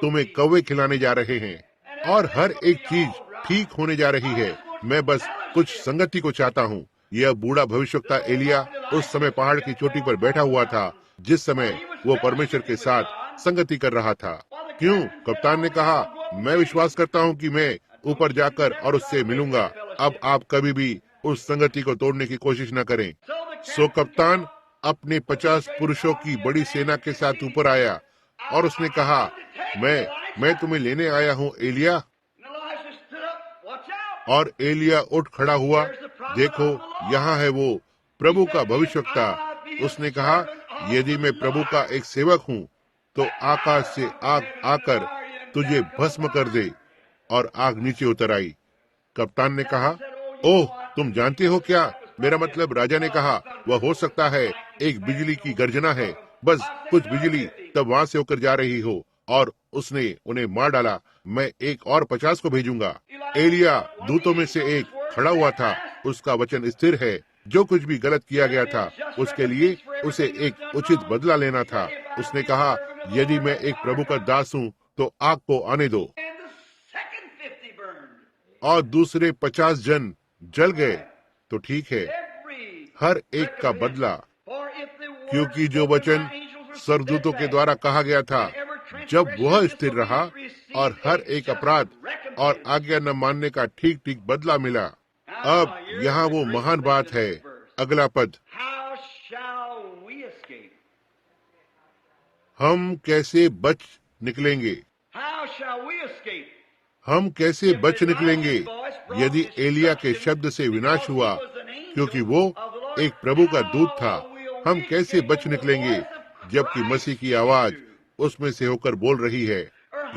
Speaker 1: तुम्हें कौवे खिलाने जा रहे हैं और हर एक चीज ठीक होने जा रही है। मैं बस कुछ संगति को चाहता हूँ। यह बूढ़ा भविष्यवक्ता एलिया उस समय पहाड़ की चोटी पर बैठा हुआ था, जिस समय वो परमेश्वर के साथ संगति कर रहा था। क्यों? कप्तान ने कहा, मैं विश्वास करता हूँ कि मैं ऊपर जाकर और उससे मिलूंगा। अब आप कभी भी उस संगति को तोड़ने की कोशिश न करें। सो कप्तान अपने 50 पुरुषों की बड़ी सेना के साथ ऊपर आया और उसने कहा, मैं तुम्हें लेने आया हूँ एलिया। और एलिया उठ खड़ा हुआ। देखो, यहाँ है वो प्रभु का भविष्यवक्ता। उसने कहा, यदि मैं प्रभु का एक सेवक हूँ तो आकाश से आग आकर तुझे भस्म कर दे। और आग नीचे उतर आई। कप्तान ने कहा, ओह, तुम जानते हो क्या? मेरा मतलब, राजा ने कहा, वह हो सकता है एक बिजली की गर्जना है, बस कुछ बिजली तब वहां से होकर जा रही हो और उसने उन्हें मार डाला। मैं एक और 50 को भेजूंगा। एलिया दूतों में से एक खड़ा हुआ था। उसका वचन स्थिर है। जो कुछ भी गलत किया गया था, उसके लिए उसे एक उचित बदला लेना था। उसने कहा, यदि मैं एक प्रभु का दास हूँ तो आग को आने दो। और दूसरे 50 जन जल गए तो ठीक है, हर एक का बदला। क्योंकि जो वचन स्वर्गदूतों के द्वारा कहा गया था, जब वह स्थिर रहा और हर एक अपराध और आज्ञा न मानने का ठीक ठीक बदला मिला। अब यहाँ वो महान बात है। अगला पद, हम कैसे बच निकलेंगे? हम कैसे बच निकलेंगे? यदि एलिया के शब्द से विनाश हुआ, क्योंकि वो एक प्रभु का दूत था, हम कैसे बच निकलेंगे जबकि मसीह की आवाज उसमें से होकर बोल रही है?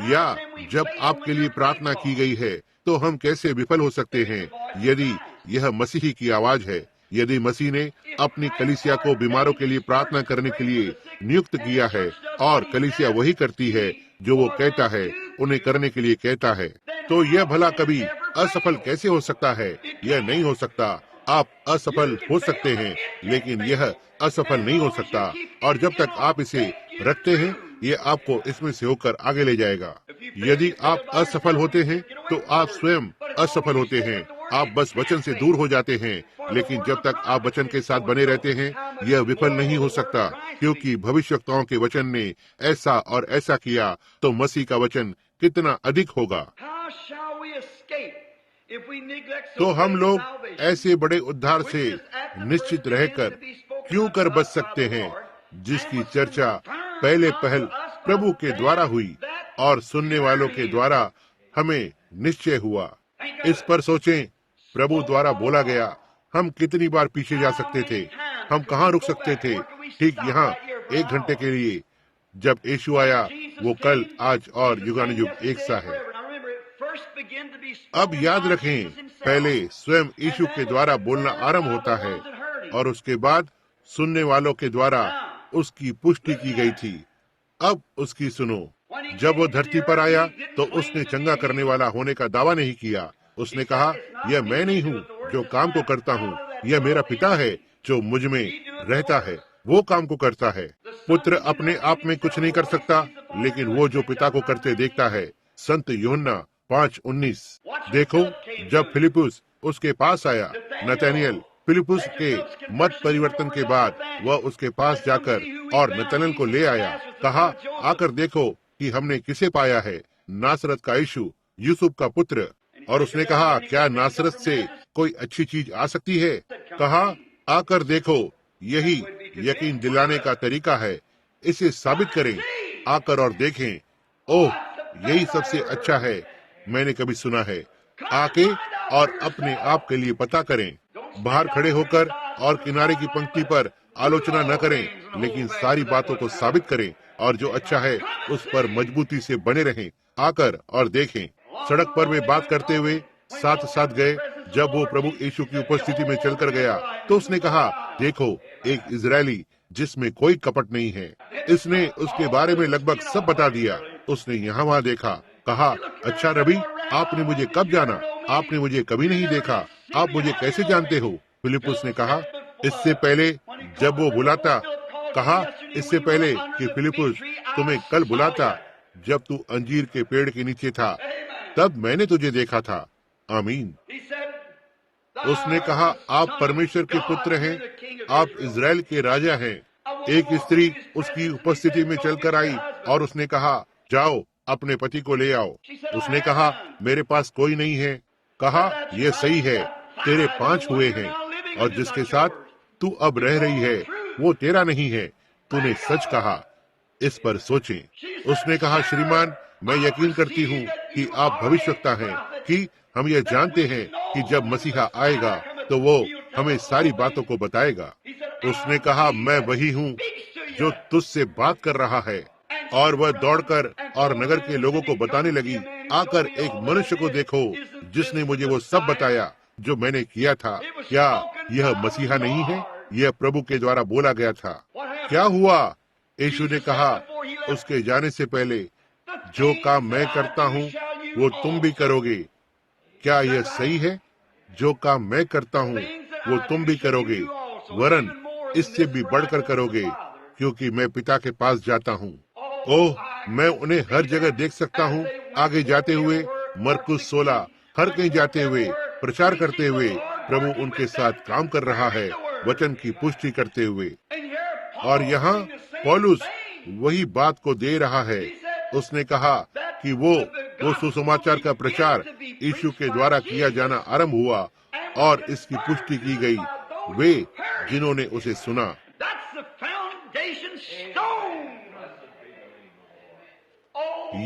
Speaker 1: या जब आपके लिए प्रार्थना की गई है तो हम कैसे विफल हो सकते हैं यदि यह मसीही की आवाज है? यदि मसीह ने अपनी कलीसिया को बीमारों के लिए प्रार्थना करने के लिए नियुक्त किया है और कलीसिया वही करती है जो वो कहता है उन्हें करने के लिए कहता है, तो यह भला कभी असफल कैसे हो सकता है? यह नहीं हो सकता। आप असफल हो सकते हैं, लेकिन यह असफल नहीं हो सकता। और जब तक आप इसे रखते हैं, ये आपको इसमें से होकर आगे ले जाएगा। यदि आप असफल होते हैं तो आप स्वयं असफल होते हैं। आप बस वचन से दूर हो जाते हैं, लेकिन जब तक आप वचन के साथ बने रहते हैं, यह विफल नहीं हो सकता, क्योंकि भविष्यवक्ताओं के वचन ने ऐसा और ऐसा किया, तो मसीह का वचन कितना अधिक होगा। तो हम लोग ऐसे बड़े उद्धार से निश्चित रहकर क्यों कर बच सकते हैं, जिसकी चर्चा पहले पहल प्रभु के द्वारा हुई और सुनने वालों के द्वारा हमें निश्चय हुआ। इस पर सोचें, प्रभु द्वारा बोला गया, हम कितनी बार पीछे जा सकते थे? हम कहाँ रुक सकते थे? ठीक यहाँ 1 घंटे के लिए। जब यीशु आया, वो कल, आज और युगानुयुग एक सा है। अब याद रखें, पहले स्वयं यीशु के द्वारा बोलना आरंभ होता है और उसके बाद सुनने वालों के द्वारा उसकी पुष्टि की गई थी। अब उसकी सुनो। जब वो धरती पर आया तो उसने चंगा करने वाला होने का दावा नहीं किया। उसने कहा, यह मैं नहीं हूँ जो काम को करता हूँ, यह मेरा पिता है जो मुझ में रहता है, वो काम को करता है। पुत्र अपने आप में कुछ नहीं कर सकता, लेकिन वो जो पिता को करते देखता है। संत यूहन्ना 5:19। देखो, जब फिलिपुस उसके पास आया, नतनएल फिलिपुस के मत परिवर्तन के बाद वह उसके पास जाकर और नतनएल को ले आया। कहा, आकर देखो कि हमने किसे पाया है, नासरत का यीशु, यूसुफ का पुत्र। और उसने कहा, क्या नासरत से कोई अच्छी चीज आ सकती है? कहा, आकर देखो। यही यकीन दिलाने का तरीका है। इसे साबित करें, आकर और देखें। ओह, यही सबसे अच्छा है मैंने कभी सुना है। आके और अपने आप के लिए पता करें। बाहर खड़े होकर और किनारे की पंक्ति पर आलोचना न करें, लेकिन सारी बातों को साबित करें और जो अच्छा है उस पर मजबूती से बने रहें। आकर और देखें। सड़क पर वे बात करते हुए साथ साथ गए। जब वो प्रभु यीशु की उपस्थिति में चलकर गया तो उसने कहा, देखो, एक इजरायली जिसमें कोई कपट नहीं है। इसने उसके बारे में लगभग सब बता दिया। उसने यहाँ वहाँ देखा। कहा, अच्छा रबी, आपने मुझे कब जाना? आपने मुझे कभी नहीं देखा। आप मुझे कैसे जानते हो? फिलिपुस ने कहा, इससे पहले जब वो बुलाता। कहा, इससे पहले कि फिलिपुस तुम्हें कल बुलाता, जब तू अंजीर के पेड़ के नीचे था, तब मैंने तुझे देखा था। आमीन। उसने कहा, आप परमेश्वर के पुत्र हैं, आप इजराइल के राजा हैं। एक स्त्री उसकी उपस्थिति में चलकर आई और उसने कहा, जाओ अपने पति को ले आओ। उसने कहा, मेरे पास कोई नहीं है। कहा, यह सही है, तेरे 5 हुए हैं और जिसके साथ तू अब रह रही है वो तेरा नहीं है। तूने सच कहा। इस पर सोचें। उसने कहा, श्रीमान, मैं यकीन करती हूँ कि आप भविष्यवक्ता हैं, कि हम यह जानते हैं कि जब मसीहा आएगा तो वो हमें सारी बातों को बताएगा। उसने कहा, मैं वही हूँ जो तुझसे बात कर रहा है। और वह दौड़कर और नगर के लोगों को बताने लगी, आकर एक मनुष्य को देखो जिसने मुझे वो सब बताया जो मैंने किया था। क्या यह मसीहा नहीं है? यह प्रभु के द्वारा बोला गया था। क्या हुआ? यीशु ने कहा, उसके जाने से पहले, जो काम मैं करता हूँ वो तुम भी करोगे। क्या यह सही है? जो काम मैं करता हूँ वो तुम भी करोगे, वरन इससे भी बढ़कर करोगे, क्योंकि मैं पिता के पास जाता हूँ। ओह, मैं उन्हें हर जगह देख सकता हूँ, आगे जाते हुए, मरकुस 16, हर कहीं जाते हुए, प्रचार करते हुए। प्रभु उनके साथ काम कर रहा है, वचन की पुष्टि करते हुए। और यहाँ पौलुस वही बात को दे रहा है। उसने कहा कि वो सुसमाचार का प्रचार यीशु के द्वारा किया जाना आरंभ हुआ और इसकी पुष्टि की गई वे जिन्होंने उसे सुना।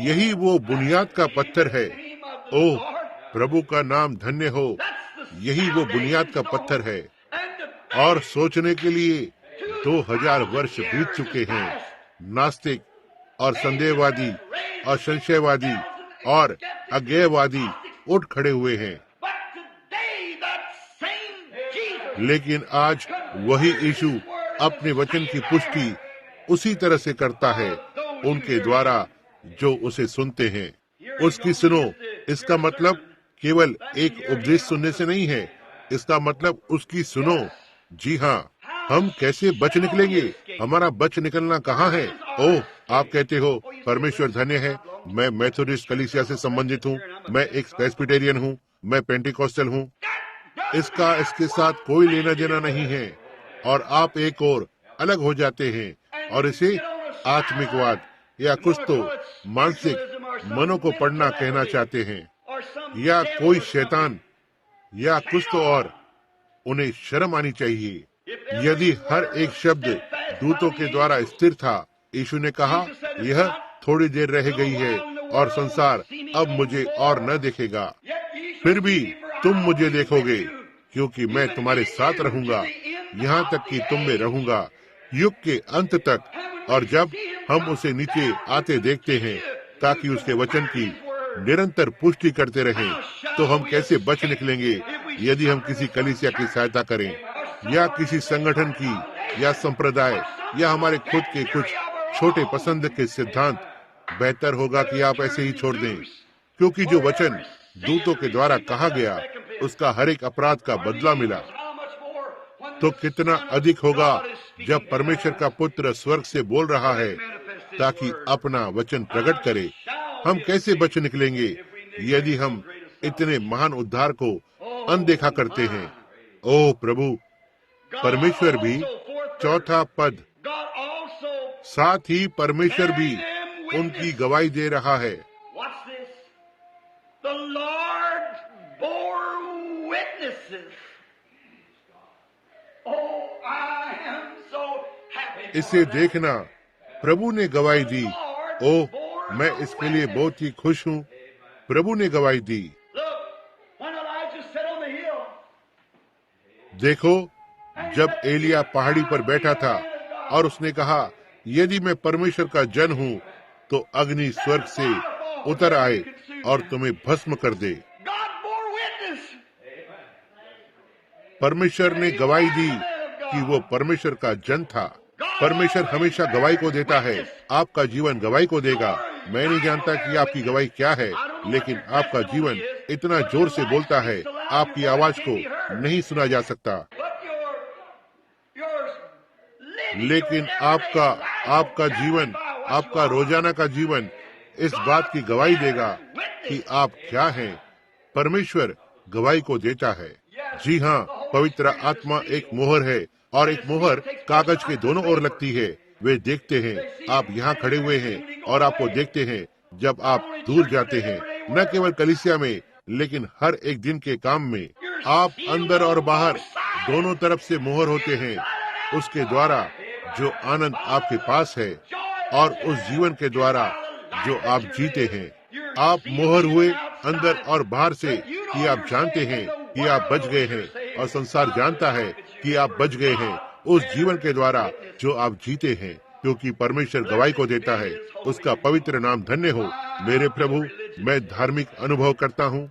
Speaker 1: यही वो बुनियाद का पत्थर है। ओह, प्रभु का नाम धन्य हो। यही वो बुनियाद का पत्थर है। और सोचने के लिए 2000 वर्ष बीत चुके हैं। नास्तिक और संदेहवादी और संशयवादी और अज्ञेयवादी उठ खड़े हुए हैं, लेकिन आज वही यीशु अपने वचन की पुष्टि उसी तरह से करता है उनके द्वारा जो उसे सुनते हैं। उसकी सुनो, इसका मतलब केवल एक उपदेश सुनने से नहीं है, इसका मतलब उसकी सुनो। जी हाँ, हम कैसे बच निकलेंगे? हमारा बच निकलना कहाँ है? ओह, आप कहते हो परमेश्वर धन्य है, मैं मेथोडिस्ट कलीसिया से संबंधित हूँ, मैं एक प्रेस्बिटेरियन हूँ, मैं पेंटिकॉस्टल हूँ। इसका इसके साथ कोई लेना देना नहीं है। और आप एक और अलग हो जाते हैं और इसे आत्मिकवाद या कुछ तो मानसिक मनो को पढ़ना कहना चाहते हैं, या कोई शैतान या कुछ तो और। उन्हें शर्म आनी चाहिए। यदि हर एक शब्द दूतों के द्वारा स्थिर था, यीशु ने कहा यह थोड़ी देर रह गई है और संसार अब मुझे और न देखेगा, फिर भी तुम मुझे देखोगे, क्योंकि मैं तुम्हारे साथ रहूंगा, यहाँ तक कि तुम में रहूंगा युग के अंत तक। और जब हम उसे नीचे आते देखते हैं ताकि उसके वचन की निरंतर पुष्टि करते रहें, तो हम कैसे बच निकलेंगे यदि हम किसी कलीसिया की सहायता करें, या किसी संगठन की, या संप्रदाय, या हमारे खुद के कुछ छोटे पसंद के सिद्धांत? बेहतर होगा कि आप ऐसे ही छोड़ दें, क्योंकि जो वचन दूतों के द्वारा कहा गया उसका हर एक अपराध का बदला मिला। तो कितना अधिक होगा जब परमेश्वर का पुत्र स्वर्ग से बोल रहा है ताकि अपना वचन प्रकट करे। हम कैसे बच निकलेंगे यदि हम इतने महान उद्धार को अनदेखा करते हैं? ओह प्रभु, परमेश्वर भी, चौथा पद, साथ ही परमेश्वर भी उनकी गवाही दे रहा है। इसे देखना, प्रभु ने गवाही दी। ओह, मैं इसके लिए बहुत ही खुश हूँ। प्रभु ने गवाही दी। देखो, जब एलिया पहाड़ी पर बैठा था और उसने कहा यदि मैं परमेश्वर का जन हूँ तो अग्नि स्वर्ग से उतर आए और तुम्हें भस्म कर दे। परमेश्वर ने गवाही दी कि वो परमेश्वर का जन था। परमेश्वर हमेशा गवाही को देता है। आपका जीवन गवाही को देगा। मैं नहीं जानता कि आपकी गवाही क्या है, लेकिन आपका जीवन इतना जोर से बोलता है, आपकी आवाज को नहीं सुना जा सकता। लेकिन आपका जीवन, आपका रोजाना का जीवन इस बात की गवाही देगा कि आप क्या हैं। परमेश्वर गवाही को देता है। जी हाँ, पवित्र आत्मा एक मोहर है, और एक मोहर कागज के दोनों ओर लगती है। वे देखते हैं, आप यहाँ खड़े हुए हैं और आपको देखते हैं जब आप दूर जाते हैं, न केवल कलीसिया में लेकिन हर एक दिन के काम में। आप अंदर और बाहर दोनों तरफ से मोहर होते हैं, उसके द्वारा जो आनंद आपके पास है और उस जीवन के द्वारा जो आप जीते हैं। आप मोहर हुए अंदर और बाहर से कि आप जानते हैं कि आप बच गए हैं, और संसार जानता है कि आप बच गए हैं उस जीवन के द्वारा जो आप जीते हैं, क्योंकि परमेश्वर गवाही को देता है। उसका पवित्र नाम धन्य हो। मेरे प्रभु, मैं धार्मिक अनुभव करता हूँ।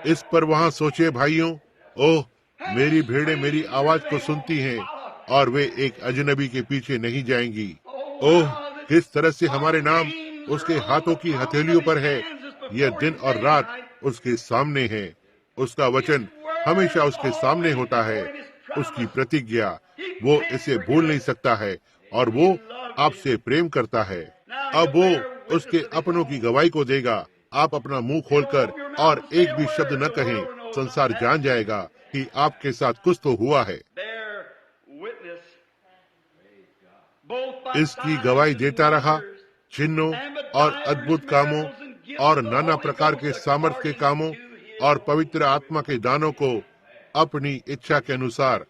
Speaker 1: इस पर वहाँ सोचे भाइयों, ओह, मेरी भेड़ें मेरी आवाज को सुनती हैं और वे एक अजनबी के पीछे नहीं जाएंगी। ओह, किस तरह से हमारे नाम उसके हाथों की हथेलियों पर है। यह दिन और रात उसके सामने है। उसका वचन हमेशा उसके सामने होता है। उसकी प्रतिज्ञा, वो इसे भूल नहीं सकता है, और वो आपसे प्रेम करता है। अब वो उसके अपनों की गवाही को देगा। आप अपना मुंह खोलकर और एक भी शब्द न कहें, संसार जान जाएगा कि आपके साथ कुछ तो हुआ है। इसकी गवाही देता रहा, चिन्हों और अद्भुत कामों और नाना प्रकार के सामर्थ के कामों और पवित्र आत्मा के दानों को अपनी इच्छा के अनुसार।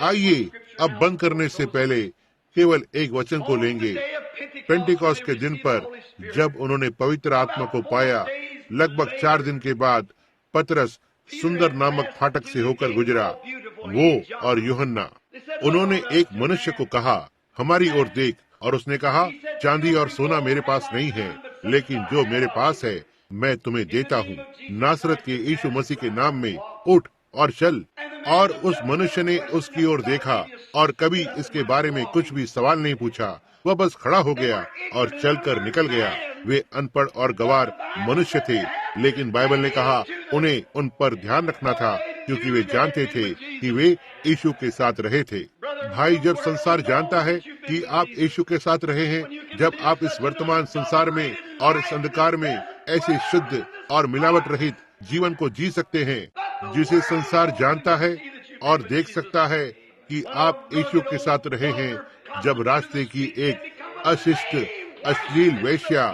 Speaker 1: आइए अब बंद करने से पहले केवल एक वचन को लेंगे। पेंटिकॉस्ट के दिन पर जब उन्होंने पवित्र आत्मा को पाया, लगभग 4 दिन के बाद पतरस सुंदर नामक फाटक से होकर गुजरा, वो और यूहन्ना। उन्होंने एक मनुष्य को कहा, हमारी ओर देख, और उसने कहा, चांदी और सोना मेरे पास नहीं है, लेकिन जो मेरे पास है मैं तुम्हें देता हूँ। नासरत के यीशु मसीह के नाम में उठ और चल। और उस मनुष्य ने उसकी ओर देखा और कभी इसके बारे में कुछ भी सवाल नहीं पूछा। वह बस खड़ा हो गया और चलकर निकल गया। वे अनपढ़ और गवार मनुष्य थे, लेकिन बाइबल ने कहा उन्हें उन पर ध्यान रखना था, क्योंकि वे जानते थे कि वे यीशु के साथ रहे थे। भाई, जब संसार जानता है कि आप यीशु के साथ रहे हैं, जब आप इस वर्तमान संसार में और इस अंधकार में ऐसे शुद्ध और मिलावट रहित जीवन को जी सकते हैं, जिसे संसार जानता है और देख सकता है कि आप यीशु के साथ रहे हैं, जब रास्ते की एक अशिष्ट अश्लील वेश्या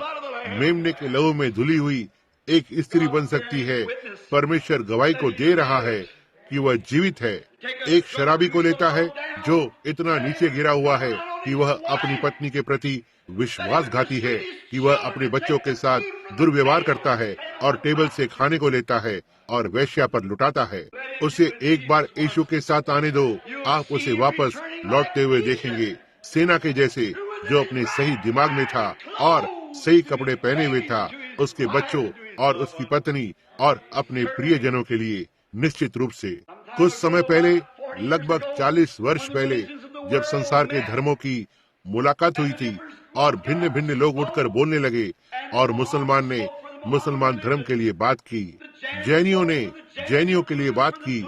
Speaker 1: मेमने के लहू में धुली हुई एक स्त्री बन सकती है, परमेश्वर गवाही को दे रहा है कि वह जीवित है। एक शराबी को लेता है जो इतना नीचे गिरा हुआ है कि वह अपनी पत्नी के प्रति विश्वासघाती है, कि वह अपने बच्चों के साथ दुर्व्यवहार करता है और टेबल से खाने को लेता है और वेश्या पर लुटाता है। उसे एक बार यीशु के साथ आने दो, आप उसे वापस लौटते हुए देखेंगे, सेना के जैसे, जो अपने सही दिमाग में था और सही कपड़े पहने हुए था, उसके बच्चों और उसकी पत्नी और अपने प्रियजनों के लिए। निश्चित रूप से कुछ समय पहले, लगभग 40 वर्ष पहले, जब संसार के धर्मों की मुलाकात हुई थी और भिन्न भिन्न लोग उठकर बोलने लगे और मुसलमान ने मुसलमान धर्म के लिए बात की, जैनियों ने जैनियों के लिए बात की,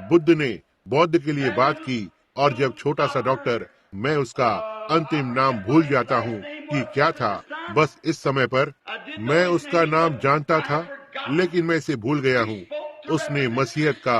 Speaker 1: बुद्ध ने बौद्ध के लिए बात की, और जब छोटा सा डॉक्टर, मैं उसका अंतिम नाम भूल जाता हूँ कि क्या था, बस इस समय पर मैं उसका नाम जानता था लेकिन मैं इसे भूल गया हूँ, उसने मसीहत का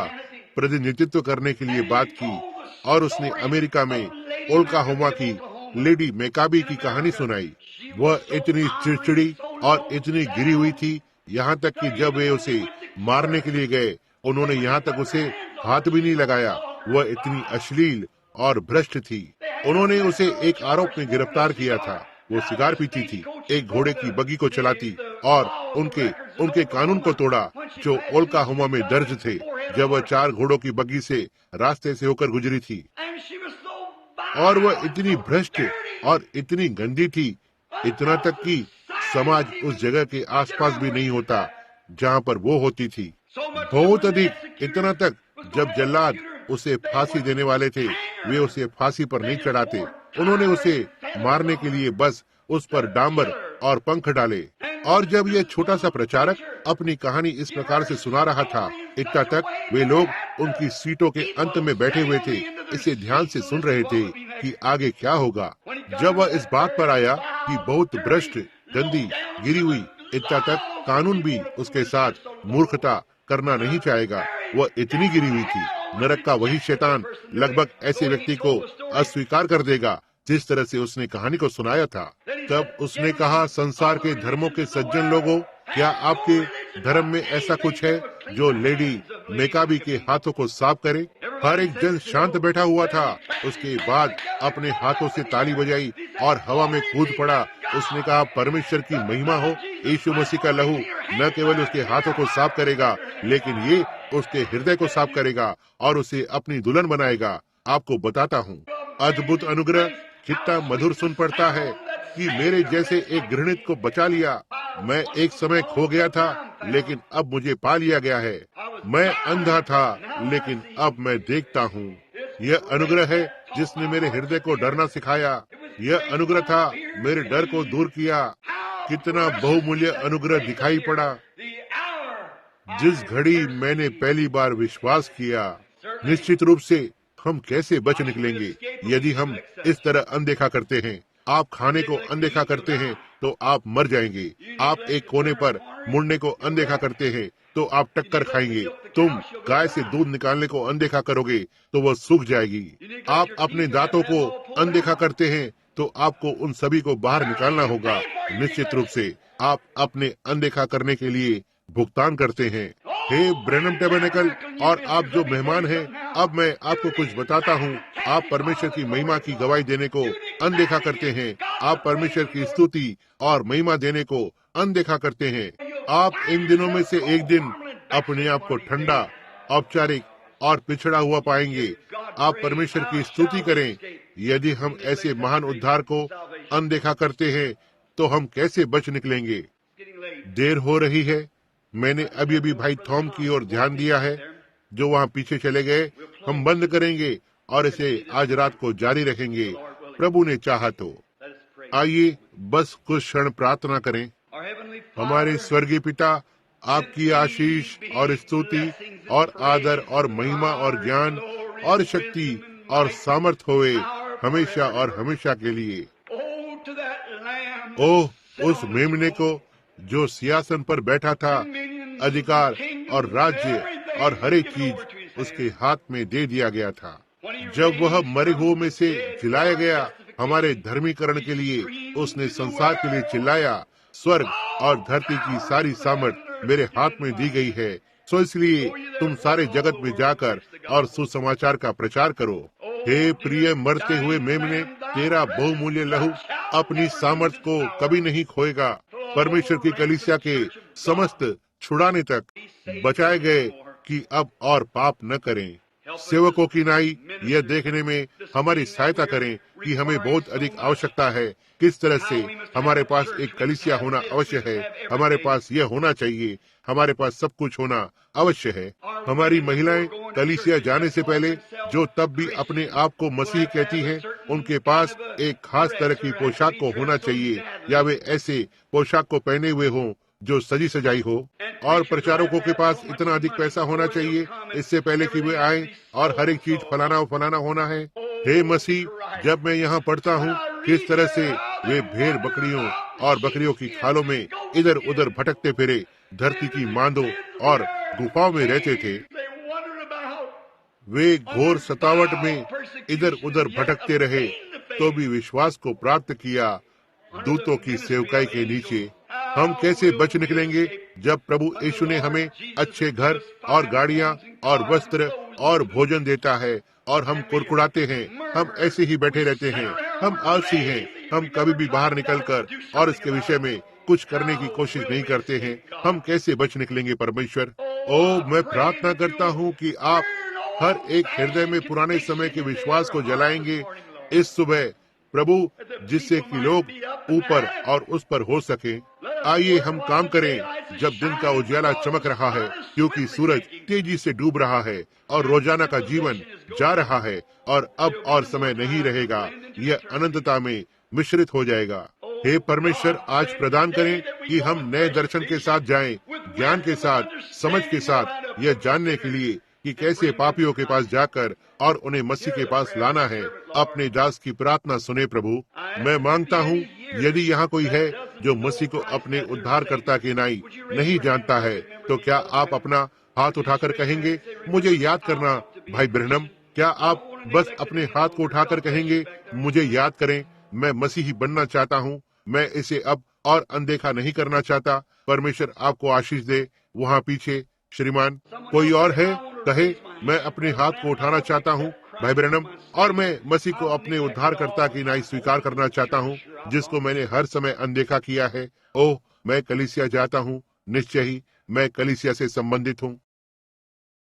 Speaker 1: प्रतिनिधित्व करने के लिए बात की और उसने अमेरिका में ओक्लाहोमा की लेडी मेकाबी की कहानी सुनाई। वह इतनी चिड़चिड़ी और इतनी गिरी हुई थी, यहाँ तक कि जब वे उसे मारने के लिए गए, उन्होंने यहाँ तक उसे हाथ भी नहीं लगाया। वह इतनी अश्लील और भ्रष्ट थी। उन्होंने उसे एक आरोप में गिरफ्तार किया था। वो सिगार पीती थी, एक घोड़े की बग्गी को चलाती और उनके कानून को तोड़ा जो ओक्लाहोमा में दर्ज थे, जब वह 4 घोड़ों की बग्गी से रास्ते से होकर गुजरी थी। और वह इतनी भ्रष्ट और इतनी गंदी थी, इतना तक कि समाज उस जगह के आसपास भी नहीं होता जहाँ पर वो होती थी। बहुत अधिक, इतना तक जब जल्लाद उसे फांसी देने वाले थे, वे उसे फांसी पर नहीं चढ़ाते। उन्होंने उसे मारने के लिए बस उस पर डांबर और पंख डाले। और जब यह छोटा सा प्रचारक अपनी कहानी इस प्रकार से सुना रहा था, इतना तक वे लोग उनकी सीटों के अंत में बैठे हुए थे, इसे ध्यान से सुन रहे थे कि आगे क्या होगा। जब वह इस बात पर आया कि बहुत भ्रष्ट, गंदी, गिरी हुई, इतना तक कानून भी उसके साथ मूर्खता करना नहीं चाहेगा, वह इतनी गिरी हुई थी, नरक का वही शैतान लगभग ऐसे व्यक्ति को अस्वीकार कर देगा जिस तरह से उसने कहानी को सुनाया था। तब उसने कहा, संसार के धर्मों के सज्जन लोगों, क्या आपके धर्म में ऐसा कुछ है जो लेडी मेकाबी के हाथों को साफ करे? हर एक जन शांत बैठा हुआ था। उसके बाद अपने हाथों से ताली बजाई और हवा में कूद पड़ा। उसने कहा, परमेश्वर की महिमा हो, यीशु मसीह का लहू न केवल उसके हाथों को साफ करेगा, लेकिन ये उसके हृदय को साफ करेगा और उसे अपनी दुल्हन बनाएगा। आपको बताता हूँ, अद्भुत अनुग्रह कितना मधुर सुन पड़ता है कि मेरे जैसे एक घृणित को बचा लिया। मैं एक समय खो गया था, लेकिन अब मुझे पा लिया गया है। मैं अंधा था, लेकिन अब मैं देखता हूँ। यह अनुग्रह है जिसने मेरे हृदय को डरना सिखाया। यह अनुग्रह था मेरे डर को दूर किया। कितना बहुमूल्य अनुग्रह दिखाई पड़ा जिस घड़ी मैंने पहली बार विश्वास किया। निश्चित रूप से हम कैसे बच निकलेंगे यदि हम इस तरह अनदेखा करते हैं? आप खाने को अनदेखा करते हैं तो आप मर जाएंगे। आप एक कोने पर मुड़ने को अनदेखा करते हैं तो आप टक्कर खाएंगे। तुम गाय से दूध निकालने को अनदेखा करोगे तो वह सूख जाएगी। आप अपने दांतों को अनदेखा करते हैं तो आपको उन सभी को बाहर निकालना होगा। निश्चित रूप से आप अपने अनदेखा करने के लिए भुगतान करते हैं। हे ब्रैनम टैबरनेकल और आप जो मेहमान हैं, अब मैं आपको कुछ बताता हूँ। आप परमेश्वर की महिमा की गवाही देने को अनदेखा करते हैं आप परमेश्वर की स्तुति और महिमा देने को अनदेखा करते हैं। आप इन दिनों में से एक दिन अपने आप को ठंडा, औपचारिक और पिछड़ा हुआ पाएंगे। आप परमेश्वर की स्तुति करें। यदि हम ऐसे महान उद्धार को अनदेखा करते हैं तो हम कैसे बच निकलेंगे? देर हो रही है। मैंने अभी अभी भाई थॉम की ओर ध्यान दिया है, जो वहाँ पीछे चले गए। हम बंद करेंगे और इसे आज रात को जारी रखेंगे, प्रभु ने चाहा तो। आइए बस कुछ क्षण प्रार्थना करें। हमारे स्वर्गीय पिता, आपकी आशीष और स्तुति और आदर और महिमा और ज्ञान और शक्ति और सामर्थ होए हमेशा और हमेशा के लिए। ओह, उस मेमने को जो सिंहासन पर बैठा था, अधिकार और राज्य और हर एक चीज उसके हाथ में दे दिया गया था। जब वह मरे हुओं में से जिलाया गया हमारे धर्मीकरण के लिए, उसने संसार के लिए चिल्लाया, स्वर्ग और धरती की सारी सामर्थ मेरे हाथ में दी गई है। सो इसलिए तुम सारे जगत में जाकर और सुसमाचार का प्रचार करो। हे प्रिय मरते हुए मेमने, तेरा बहुमूल्य लहू अपनी सामर्थ को कभी नहीं खोएगा। परमेश्वर की कलीसिया के समस्त छुड़ाने तक बचाए गए कि अब और पाप न करें। सेवकों की नाई यह देखने में हमारी सहायता करें कि हमें बहुत अधिक आवश्यकता है। किस तरह से हमारे पास एक कलीसिया होना अवश्य है। हमारे पास यह होना चाहिए। हमारे पास सब कुछ होना अवश्य है। हमारी महिलाएं कलीसिया जाने से पहले, जो तब भी अपने आप को मसीह कहती हैं, उनके पास एक खास तरह की पोशाक को होना चाहिए, या वे ऐसे पोशाक को पहने हुए हों जो सजी सजाई हो। और प्रचारकों के पास इतना अधिक पैसा होना चाहिए इससे पहले कि वे आए, और हर एक चीज फलाना होना है। हे मसीह, जब मैं यहाँ पढ़ता हूँ किस तरह से वे भेड़ बकरियों और बकरियों की खालों में इधर उधर भटकते फिरे, धरती की मांदों और गुफाओं में रहते थे। वे घोर सतावट में इधर उधर भटकते रहे, तो भी विश्वास को प्राप्त किया दूतों की सेवकाई के नीचे। हम कैसे बच निकलेंगे जब प्रभु यीशु ने हमें अच्छे घर और गाड़ियां और वस्त्र और भोजन देता है, और हम कुड़कुड़ाते हैं, हम ऐसे ही बैठे रहते हैं, हम आलसी हैं, हम कभी भी बाहर निकलकर और इसके विषय में कुछ करने की कोशिश नहीं करते हैं। हम कैसे बच निकलेंगे परमेश्वर? ओ, मैं प्रार्थना करता हूँ कि आप हर एक हृदय में पुराने समय के विश्वास को जलाएंगे इस सुबह, प्रभु, जिससे कि लोग ऊपर और उस पर हो सके। आइए हम काम करें जब दिन का उजाला चमक रहा है, क्योंकि सूरज तेजी से डूब रहा है और रोजाना का जीवन जा रहा है, और अब और समय नहीं रहेगा, यह अनंतता में मिश्रित हो जाएगा। हे परमेश्वर, आज प्रदान करें कि हम नए दर्शन के साथ जाएं, ज्ञान के साथ, समझ के साथ, यह जानने के लिए कि कैसे पापियों के पास जाकर और उन्हें मसीह के पास लाना है। अपने दास की प्रार्थना सुने प्रभु। मैं मांगता हूँ, यदि यहाँ कोई है जो मसीह को अपने उद्धारकर्ता के नाई नहीं जानता है, तो क्या आप अपना हाथ उठाकर कहेंगे, मुझे याद करना भाई ब्रहणम? क्या आप बस अपने हाथ को उठाकर कहेंगे, मुझे याद करें, मैं मसीही बनना चाहता हूँ, मैं इसे अब और अनदेखा नहीं करना चाहता। परमेश्वर आपको आशीष दे। वहाँ पीछे श्रीमान कोई और है? कहे, मैं अपने हाथ को उठाना चाहता हूँ भाई ब्रैनम, और मैं मसीह को अपने उद्धारकर्ता की नाई स्वीकार करना चाहता हूँ, जिसको मैंने हर समय अनदेखा किया है। ओह, मैं कलीसिया जाता हूँ, निश्चय ही मैं कलीसिया से संबंधित हूँ।